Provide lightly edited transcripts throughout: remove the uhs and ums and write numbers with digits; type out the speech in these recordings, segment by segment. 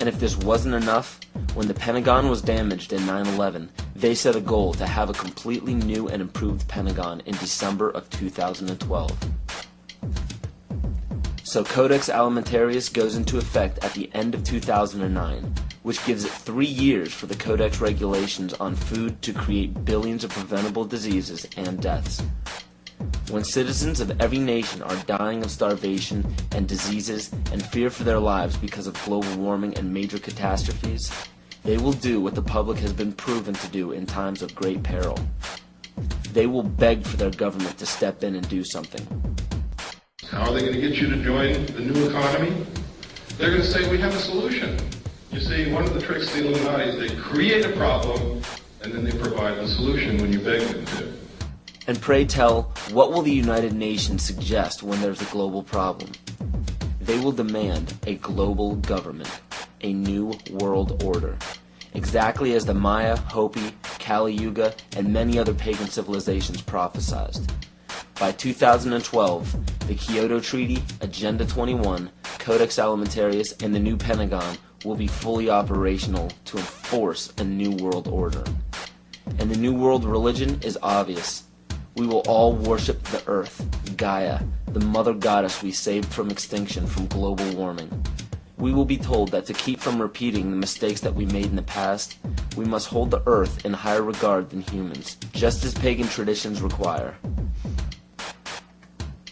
And if this wasn't enough, when the Pentagon was damaged in 9/11, they set a goal to have a completely new and improved Pentagon in December of 2012. So Codex Alimentarius goes into effect at the end of 2009, which gives it 3 years for the Codex regulations on food to create billions of preventable diseases and deaths. When citizens of every nation are dying of starvation and diseases and fear for their lives because of global warming and major catastrophes, they will do what the public has been proven to do in times of great peril. They will beg for their government to step in and do something. How are they going to get you to join the new economy? They're going to say, we have a solution. You see, one of the tricks of the Illuminati is they create a problem and then they provide the solution when you beg them to. And pray tell, what will the United Nations suggest when there's a global problem? They will demand a global government, a new world order, exactly as the Maya, Hopi, Kali Yuga, and many other pagan civilizations prophesized. By 2012, the Kyoto Treaty, Agenda 21, Codex Alimentarius, and the new Pentagon will be fully operational to enforce a new world order. And the new world religion is obvious. We will all worship the earth, Gaia, the mother goddess we saved from extinction from global warming. We will be told that to keep from repeating the mistakes that we made in the past, we must hold the earth in higher regard than humans, just as pagan traditions require.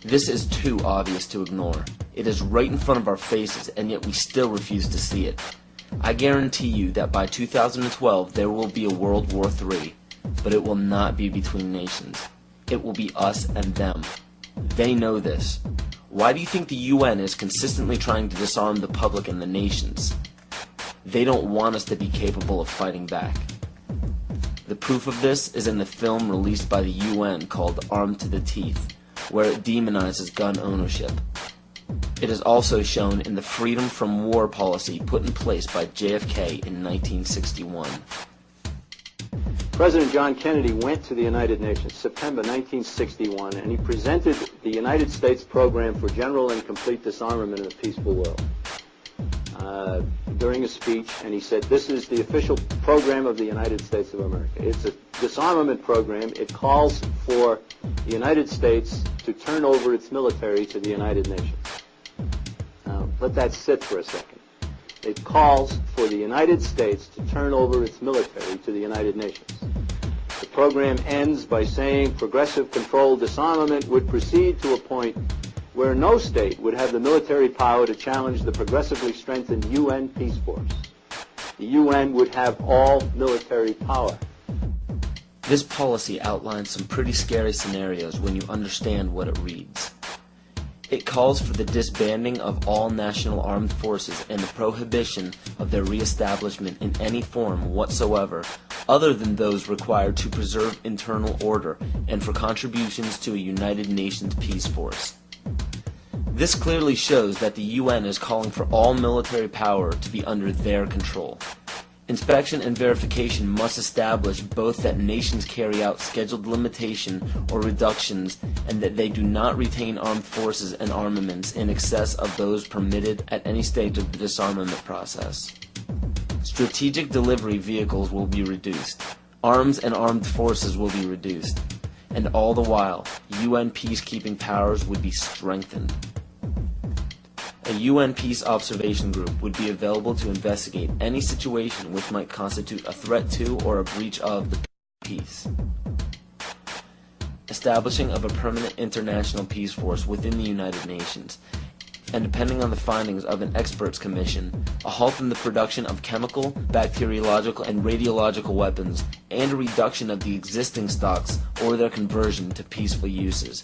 This is too obvious to ignore. It is right in front of our faces, and yet we still refuse to see it. I guarantee you that by 2012 there will be a World War III, but it will not be between nations. It will be us and them. They know this. Why do you think the UN is consistently trying to disarm the public and the nations? They don't want us to be capable of fighting back. The proof of this is in the film released by the UN called Armed to the Teeth, where it demonizes gun ownership. It is also shown in the freedom from war policy put in place by JFK in 1961. President John Kennedy went to the United Nations September 1961, and he presented the United States program for general and complete disarmament in a peaceful world during a speech, and he said, this is the official program of the United States of America. It's a disarmament program. It calls for the United States to turn over its military to the United Nations. Now, let that sit for a second. It calls for the United States to turn over its military to the United Nations. The program ends by saying progressive controlled disarmament would proceed to a point where no state would have the military power to challenge the progressively strengthened UN peace force. The UN would have all military power. This policy outlines some pretty scary scenarios when you understand what it reads. It calls for the disbanding of all national armed forces and the prohibition of their reestablishment in any form whatsoever other than those required to preserve internal order and for contributions to a United Nations peace force. This clearly shows that the UN is calling for all military power to be under their control. Inspection and verification must establish both that nations carry out scheduled limitation or reductions and that they do not retain armed forces and armaments in excess of those permitted at any stage of the disarmament process. Strategic delivery vehicles will be reduced. Arms and armed forces will be reduced. And all the while, UN peacekeeping powers would be strengthened. A UN Peace Observation Group would be available to investigate any situation which might constitute a threat to or a breach of the peace. Establishing of a permanent international peace force within the United Nations, and depending on the findings of an experts commission, a halt in the production of chemical, bacteriological, and radiological weapons, and a reduction of the existing stocks or their conversion to peaceful uses.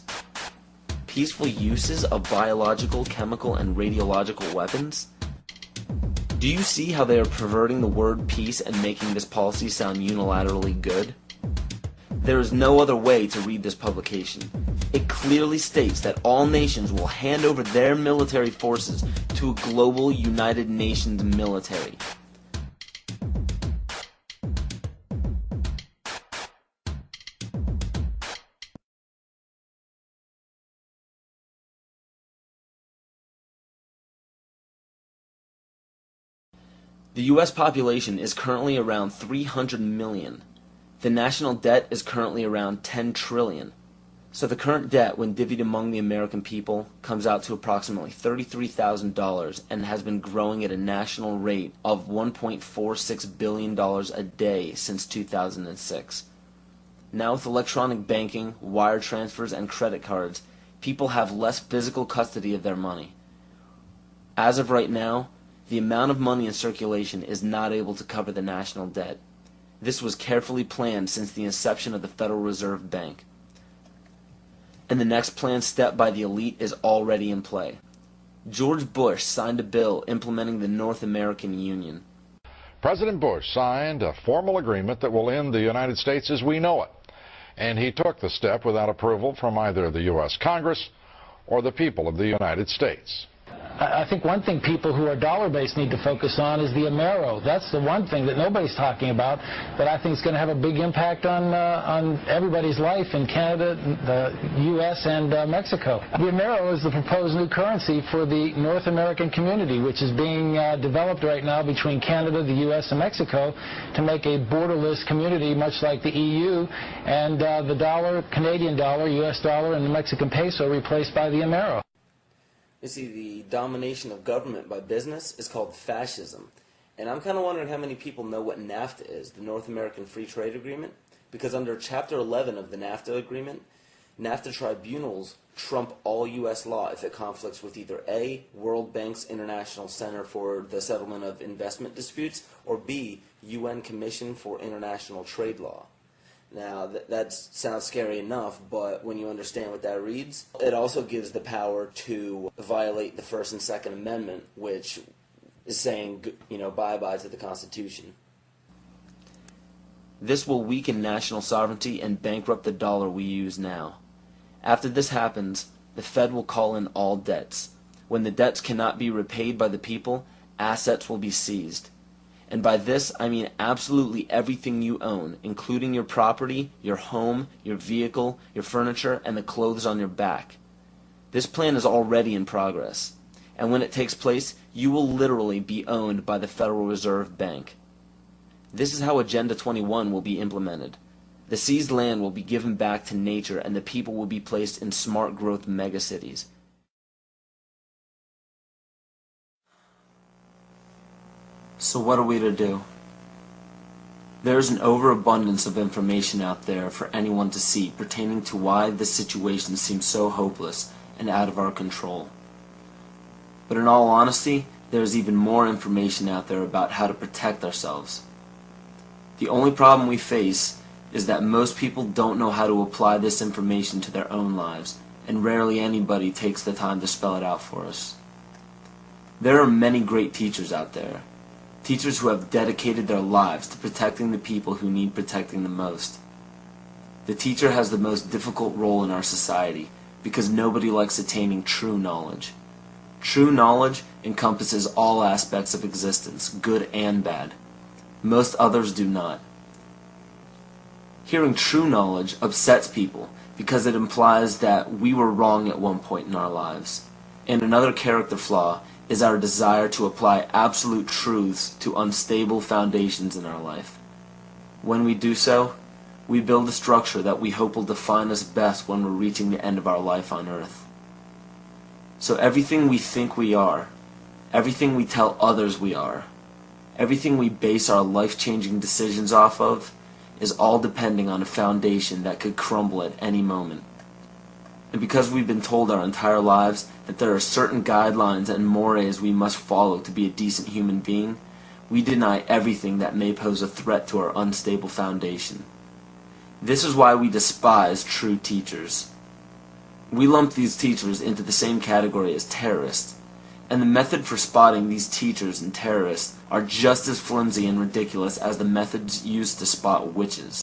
Peaceful uses of biological, chemical, and radiological weapons? Do you see how they are perverting the word peace and making this policy sound unilaterally good? There is no other way to read this publication. It clearly states that all nations will hand over their military forces to a global United Nations military. The U.S. population is currently around 300 million. The national debt is currently around 10 trillion. So the current debt, when divvied among the American people, comes out to approximately $33,000 and has been growing at a national rate of $1.46 billion a day since 2006. Now with electronic banking, wire transfers, and credit cards, people have less physical custody of their money. As of right now, the amount of money in circulation is not able to cover the national debt. This was carefully planned since the inception of the Federal Reserve Bank. And the next planned step by the elite is already in play. George Bush signed a bill implementing the North American Union. President Bush signed a formal agreement that will end the United States as we know it. And he took the step without approval from either the U.S. Congress or the people of the United States. I think one thing people who are dollar-based need to focus on is the Amero. That's the one thing that nobody's talking about that I think is going to have a big impact on everybody's life in Canada, the U.S., and Mexico. The Amero is the proposed new currency for the North American community, which is being developed right now between Canada, the U.S., and Mexico to make a borderless community much like the EU, and the dollar, Canadian dollar, U.S. dollar, and the Mexican peso replaced by the Amero. You see, the domination of government by business is called fascism. And I'm kind of wondering how many people know what NAFTA is, the North American Free Trade Agreement. Because under Chapter 11 of the NAFTA agreement, NAFTA tribunals trump all U.S. law if it conflicts with either A, World Bank's International Center for the Settlement of Investment Disputes, or B, UN Commission for International Trade Law. Now, that sounds scary enough, but when you understand what that reads, it also gives the power to violate the First and Second Amendment, which is saying, bye-bye to the Constitution. This will weaken national sovereignty and bankrupt the dollar we use now. After this happens, the Fed will call in all debts. When the debts cannot be repaid by the people, assets will be seized. And by this, I mean absolutely everything you own, including your property, your home, your vehicle, your furniture, and the clothes on your back. This plan is already in progress. And when it takes place, you will literally be owned by the Federal Reserve Bank. This is how Agenda 21 will be implemented. The seized land will be given back to nature, and the people will be placed in smart growth megacities. So what are we to do? There is an overabundance of information out there for anyone to see pertaining to why this situation seems so hopeless and out of our control. But in all honesty, there is even more information out there about how to protect ourselves. The only problem we face is that most people don't know how to apply this information to their own lives, and rarely anybody takes the time to spell it out for us. There are many great teachers out there. Teachers who have dedicated their lives to protecting the people who need protecting the most. The teacher has the most difficult role in our society because nobody likes attaining true knowledge. True knowledge encompasses all aspects of existence, good and bad. Most others do not. Hearing true knowledge upsets people because it implies that we were wrong at one point in our lives. And another character flaw is our desire to apply absolute truths to unstable foundations in our life. When we do so, we build a structure that we hope will define us best when we're reaching the end of our life on earth. So everything we think we are, everything we tell others we are, everything we base our life-changing decisions off of, is all depending on a foundation that could crumble at any moment. And because we've been told our entire lives that there are certain guidelines and mores we must follow to be a decent human being, we deny everything that may pose a threat to our unstable foundation. This is why we despise true teachers. We lump these teachers into the same category as terrorists, and the method for spotting these teachers and terrorists are just as flimsy and ridiculous as the methods used to spot witches.